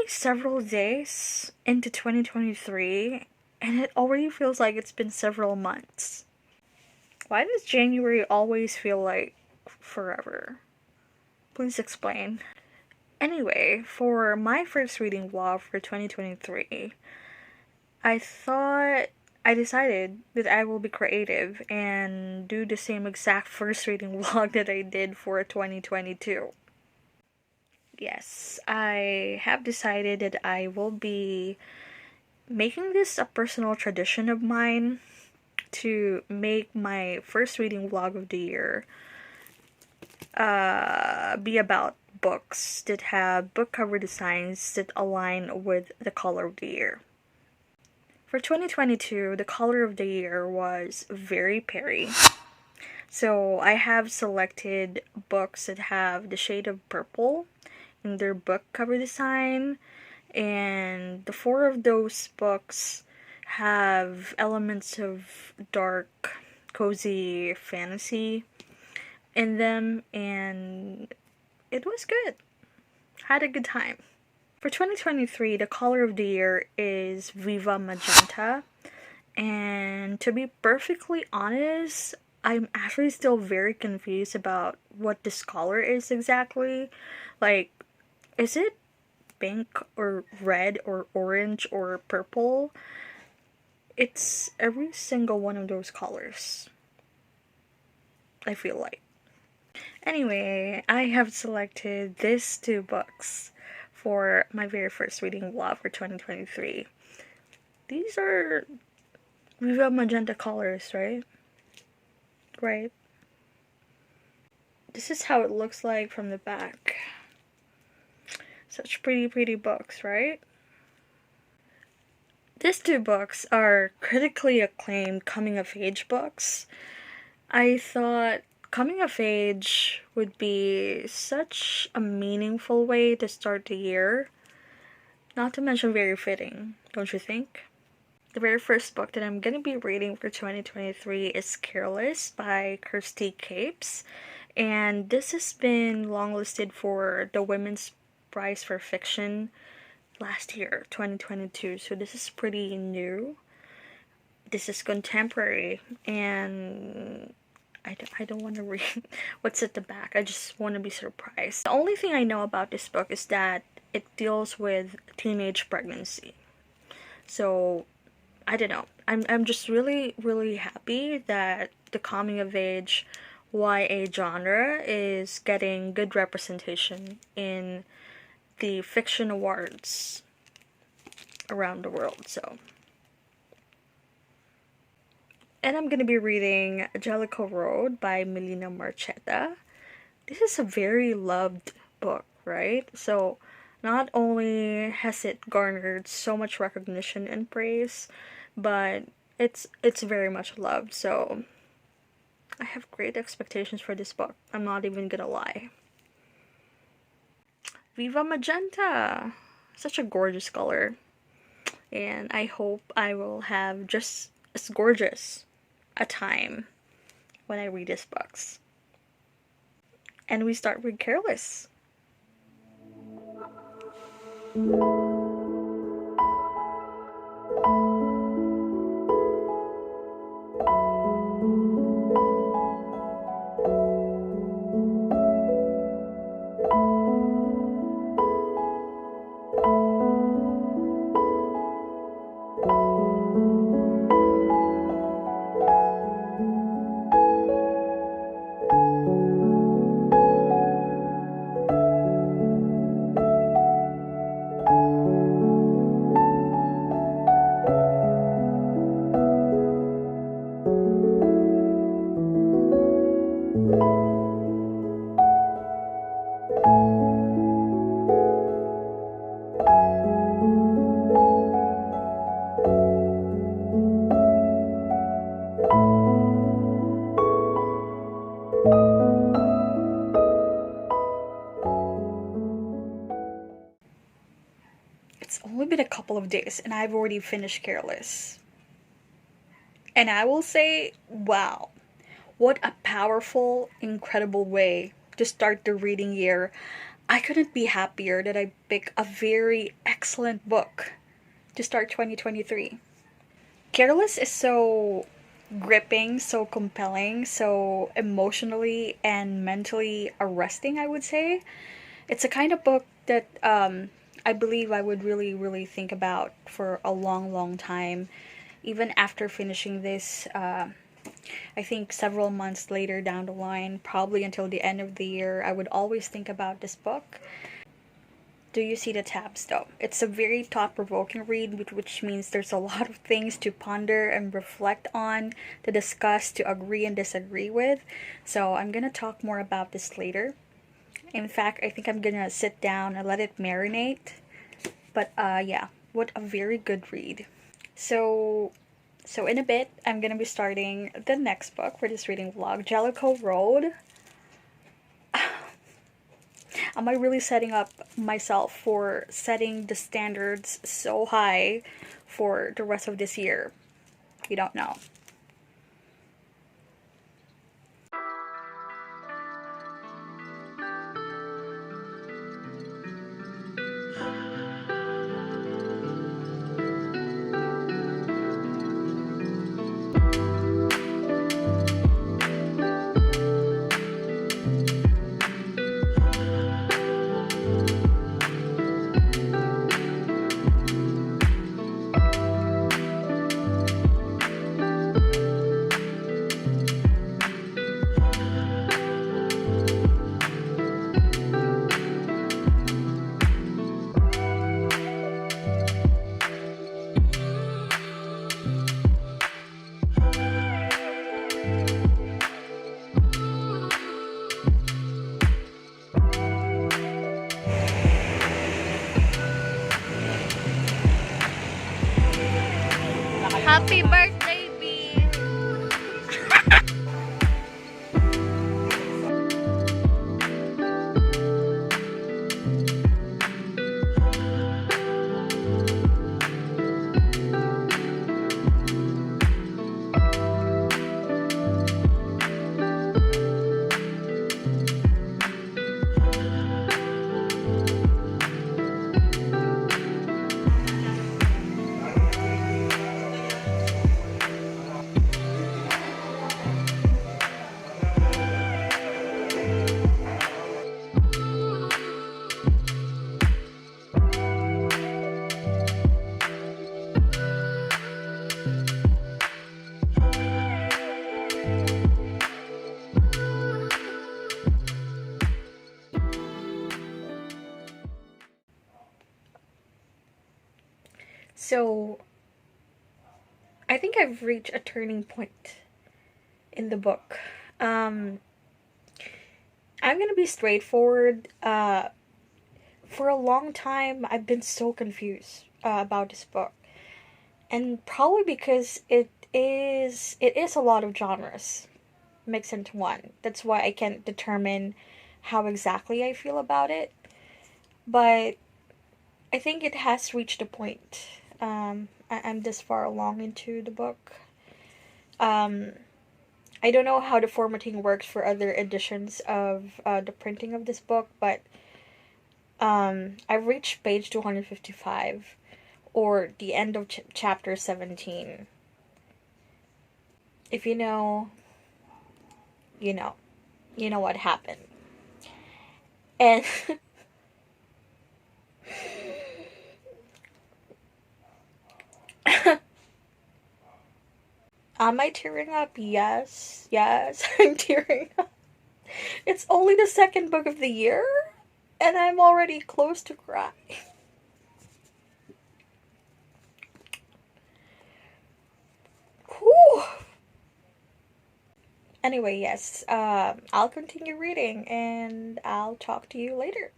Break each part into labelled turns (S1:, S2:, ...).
S1: only several days into 2023, and it already feels like it's been several months. Why does January always feel like forever? Please explain. Anyway, for my first reading vlog for 2023, I decided that I will be creative and do the same exact first reading vlog that I did for 2022. Yes, I have decided that I will be making this a personal tradition of mine to make my first reading vlog of the year be about books that have book cover designs that align with the color of the year. For 2022, the color of the year was very Perry. So I have selected books that have the shade of purple in their book cover design, and the four of those books have elements of dark, cozy fantasy in them, and it was good. Had a good time. For 2023, the color of the year is Viva Magenta, and to be perfectly honest, I'm actually still very confused about what this color is exactly. Like, is it pink or red or orange or purple? It's every single one of those colors, I feel like. Anyway, I have selected these two books for my very first reading vlog for 2023. These are Viva Magenta colors, right? Right. This is how it looks like from the back. Such pretty books, right? These two books are critically acclaimed coming-of-age books. I thought coming of age would be such a meaningful way to start the year. Not to mention very fitting, don't you think? The very first book that I'm going to be reading for 2023 is Careless by Kirsty Capes. And this has been longlisted for the Women's Prize for Fiction last year, 2022. So this is pretty new. This is contemporary, and I don't want to read what's at the back. I just want to be surprised. The only thing I know about this book is that it deals with teenage pregnancy. So, I don't know. I'm just really happy that the coming of age YA genre is getting good representation in the fiction awards around the world. So, and I'm gonna be reading Jellicoe Road by Melina Marchetta. This is a very loved book, right? So, not only has it garnered so much recognition and praise, but it's very much loved. So, I have great expectations for this book. I'm not even gonna lie. Viva Magenta! Such a gorgeous color. And I hope I will have just as gorgeous a time when I read these books. And we start with Careless. It's only been a couple of days and I've already finished Careless. And I will say, wow, what a powerful, incredible way to start the reading year. I couldn't be happier that I picked a very excellent book to start 2023. Careless is so gripping, so compelling, so emotionally and mentally arresting, I would say. It's a kind of book that I believe I would really, really think about for a long, long time. Even after finishing this, I think several months later down the line, probably until the end of the year, I would always think about this book. Do you see the tabs though? It's a very thought provoking read, which means there's a lot of things to ponder and reflect on, to discuss, to agree and disagree with. So I'm gonna talk more about this later. In fact, I think I'm gonna sit down and let it marinate. But yeah, what a very good read. So in a bit, I'm gonna be starting the next book for this reading vlog, Jellicoe Road. Am I really setting up myself for setting the standards so high for the rest of this year? You don't know. Happy birthday, B! So, I think I've reached a turning point in the book. I'm gonna be straightforward. For a long time, I've been so confused about this book, and probably because it is a lot of genres mixed into one. That's why I can't determine how exactly I feel about it. But I think it has reached a point. I'm this far along into the book. Um, I don't know how the formatting works for other editions of the printing of this book, but I've reached page 255, or the end of chapter 17. If you know, you know. You know what happened. And am I tearing up? Yes, yes, I'm tearing up. It's only the second book of the year, and I'm already close to crying. Whew. Anyway, yes, I'll continue reading, and I'll talk to you later.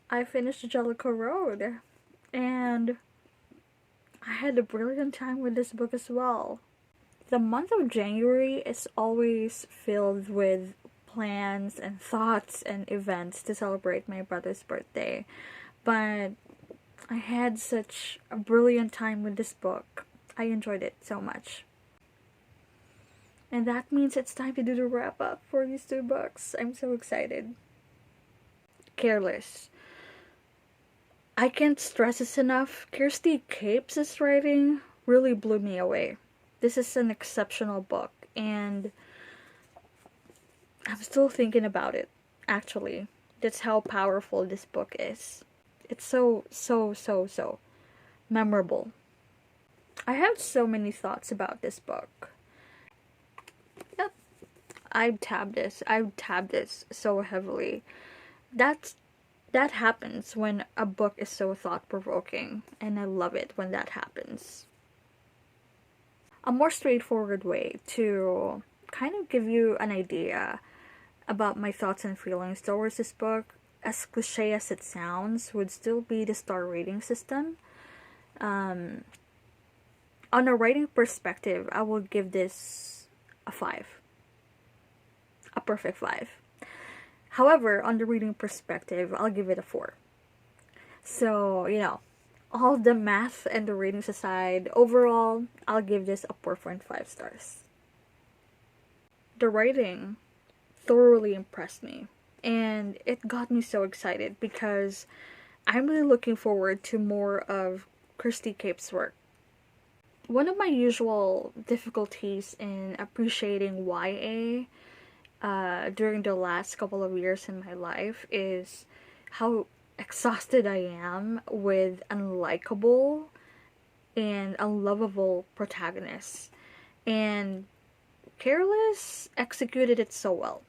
S1: I finished Jellicoe Road, and I had a brilliant time with this book as well. The month of January is always filled with plans and thoughts and events to celebrate my brother's birthday, but I had such a brilliant time with this book. I enjoyed it so much. And that means it's time to do the wrap up for these two books. I'm so excited. Careless. I can't stress this enough. Kirsty Capes' writing really blew me away. This is an exceptional book, and I'm still thinking about it, actually. That's how powerful this book is. It's so memorable. I have so many thoughts about this book. Yep. I've tabbed this so heavily. That happens when a book is so thought-provoking, and I love it when that happens. A more straightforward way to kind of give you an idea about my thoughts and feelings towards this book, as cliche as it sounds, would still be the star rating system. On a writing perspective, I will give this a 5. A perfect 5. However, on the reading perspective, I'll give it a 4. So, all the math and the ratings aside, overall, I'll give this a 4.5 stars. The writing thoroughly impressed me, and it got me so excited because I'm really looking forward to more of Kirsty Capes' work. One of my usual difficulties in appreciating YA during the last couple of years in my life is how exhausted I am with unlikable and unlovable protagonists. And Careless executed it so well.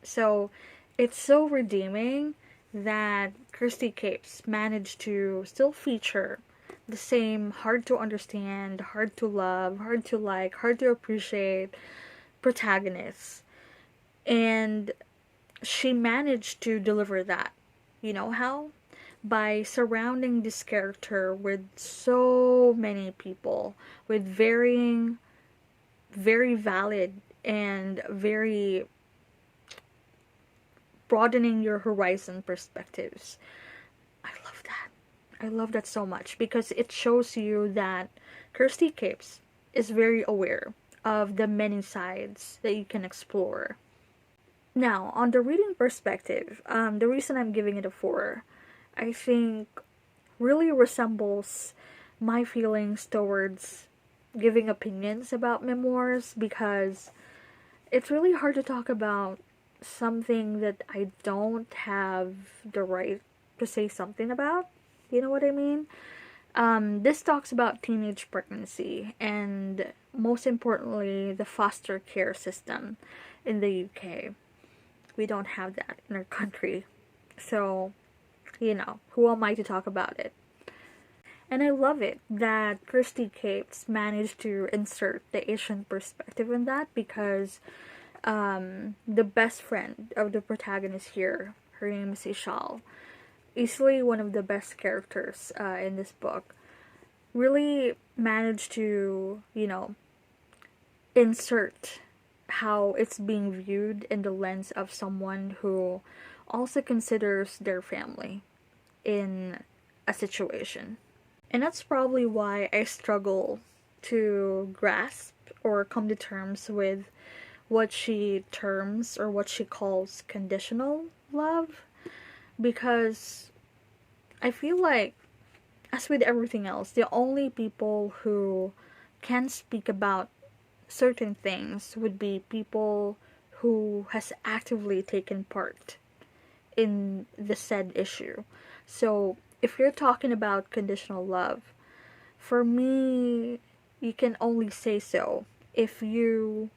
S1: So it's so redeeming that Kirsty Capes managed to still feature the same hard to understand, hard to love, hard to like, hard to appreciate protagonists. And she managed to deliver that. You know how? By surrounding this character with so many people, with varying, very valid and very broadening your horizon perspectives. I love that. I love that so much because it shows you that Kirsty Capes is very aware of the many sides that you can explore. Now, on the reading perspective, the reason I'm giving it a 4, I think, really resembles my feelings towards giving opinions about memoirs, because it's really hard to talk about something that I don't have the right to say something about. You know what I mean? This talks about teenage pregnancy and, most importantly, the foster care system in the UK. We don't have that in our country. So, who am I to talk about it? And I love it that Kirsty Capes managed to insert the Asian perspective in that, because The best friend of the protagonist here, her name is Ishal, easily one of the best characters in this book, really managed to, insert how it's being viewed in the lens of someone who also considers their family in a situation. And that's probably why I struggle to grasp or come to terms with what she terms or what she calls conditional love, because I feel like, as with everything else, the only people who can speak about certain things would be people who has actively taken part in the said issue. So if you're talking about conditional love, for me, you can only say so if you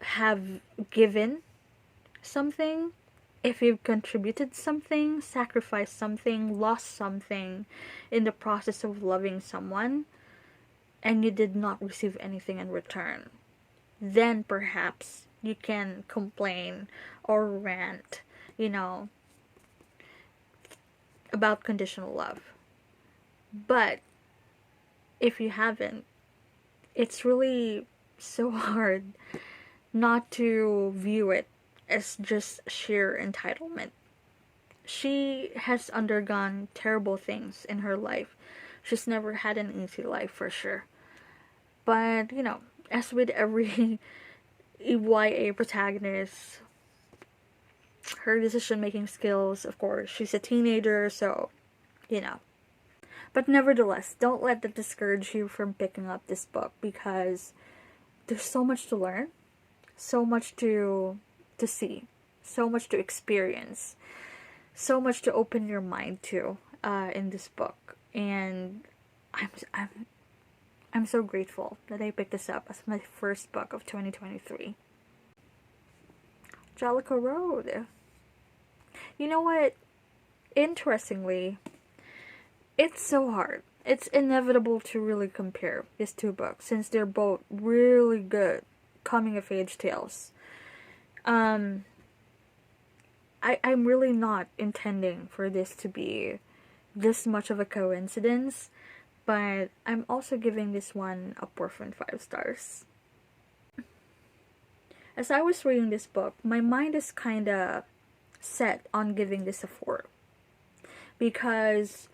S1: have given something, if you've contributed something, sacrificed something, lost something in the process of loving someone, and you did not receive anything in return, then perhaps you can complain or rant, about conditional love. But if you haven't, it's really so hard not to view it as just sheer entitlement. She has undergone terrible things in her life. She's never had an easy life for sure. But, as with every YA protagonist, her decision making skills, of course, she's a teenager, so, you know. But nevertheless, don't let that discourage you from picking up this book, because there's so much to learn, so much to see, so much to experience, so much to open your mind to in this book. And I'm so grateful that I picked this up as my first book of 2023. Jellicoe Road. You know what? Interestingly, it's so hard. It's inevitable to really compare these two books, since they're both really good coming-of-age tales. I'm really not intending for this to be this much of a coincidence, but I'm also giving this one a 4.5 stars. As I was reading this book, my mind is kinda set on giving this a 4. Because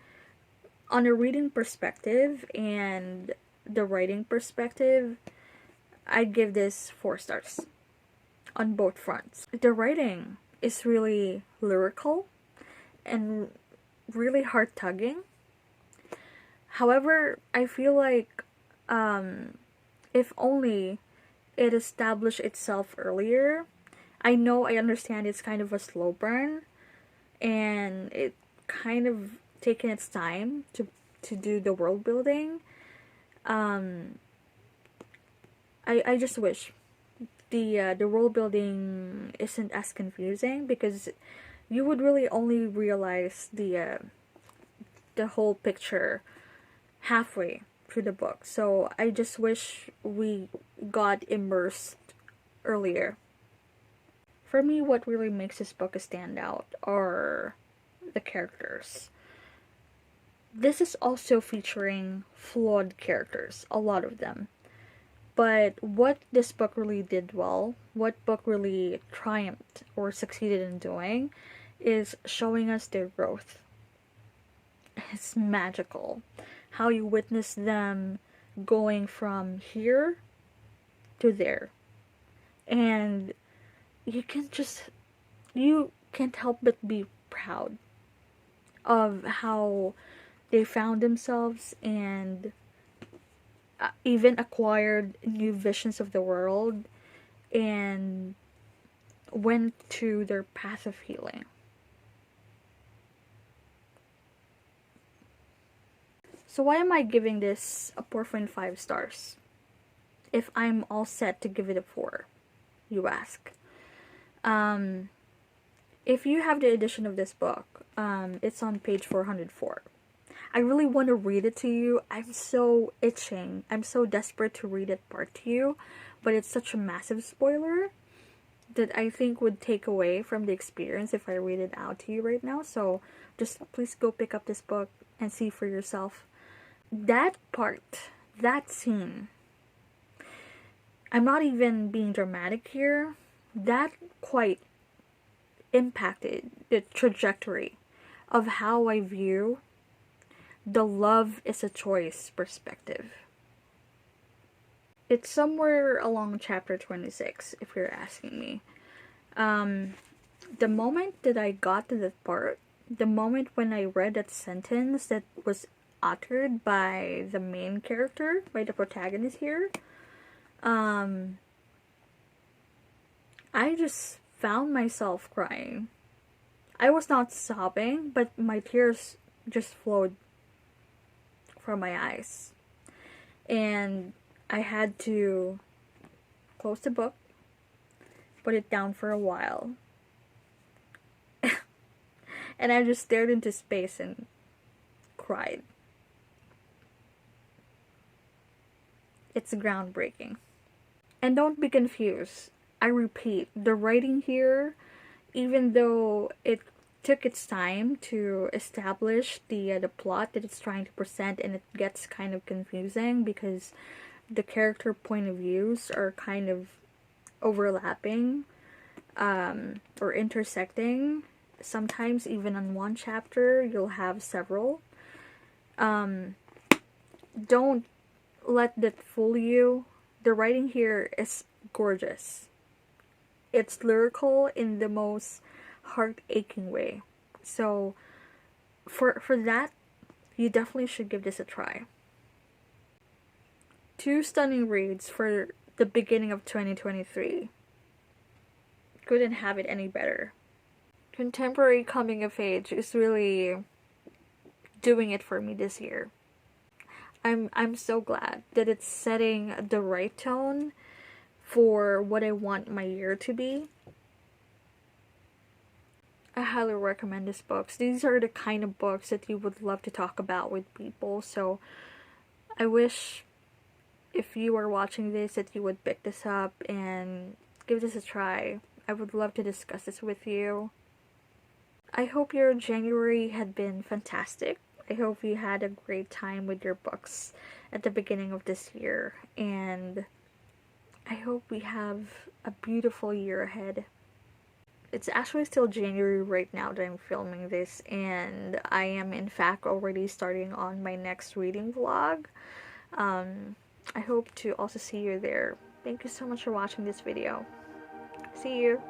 S1: on a reading perspective and the writing perspective, I'd give this 4 stars on both fronts. The writing is really lyrical and really heart-tugging. However, I feel like if only it established itself earlier. I understand it's kind of a slow burn, and it kind of taken its time to do the world building. I just wish the world building isn't as confusing, because you would really only realize the whole picture halfway through the book. So I just wish we got immersed earlier. For me, what really makes this book a standout are the characters. This is also featuring flawed characters, a lot of them. But what this book really did well, what book really triumphed or succeeded in doing, is showing us their growth. It's magical. How you witness them going from here to there. And you can't help but be proud of how they found themselves and even acquired new visions of the world and went to their path of healing. So why am I giving this a 4.5 stars? If I'm all set to give it a 4, you ask. If you have the edition of this book, it's on page 404. I really want to read it to you. I'm so itching. I'm so desperate to read it part to you, but it's such a massive spoiler. that I think would take away from the experience if I read it out to you right now. So just please go pick up this book and see for yourself. That part, that scene, I'm not even being dramatic here, that quite impacted the trajectory of how I view the love is a choice perspective. It's somewhere along chapter 26, if you're asking me. The moment that I got to that part, the moment when I read that sentence that was uttered by the main character, by the protagonist here, I just found myself crying. I was not sobbing, but my tears just flowed from my eyes. And I had to close the book, put it down for a while, and I just stared into space and cried. It's groundbreaking. And don't be confused. I repeat, the writing here, even though it took its time to establish the plot that it's trying to present, and it gets kind of confusing because the character point of views are kind of overlapping or intersecting. Sometimes even on one chapter you'll have several. Don't let that fool you. The writing here is gorgeous. It's lyrical in the most heart-aching way. So for that, you definitely should give this a try. 2 stunning reads for the beginning of 2023. Couldn't have it any better. Contemporary coming of age is really doing it for me this year. I'm so glad that it's setting the right tone for what I want my year to be. I highly recommend these books. These are the kind of books that you would love to talk about with people. So I wish if you are watching this that you would pick this up and give this a try. I would love to discuss this with you. I hope your January had been fantastic. I hope you had a great time with your books at the beginning of this year. And I hope we have a beautiful year ahead. It's actually still January right now that I'm filming this, and I am in fact already starting on my next reading vlog. I hope to also see you there. Thank you so much for watching this video. See you!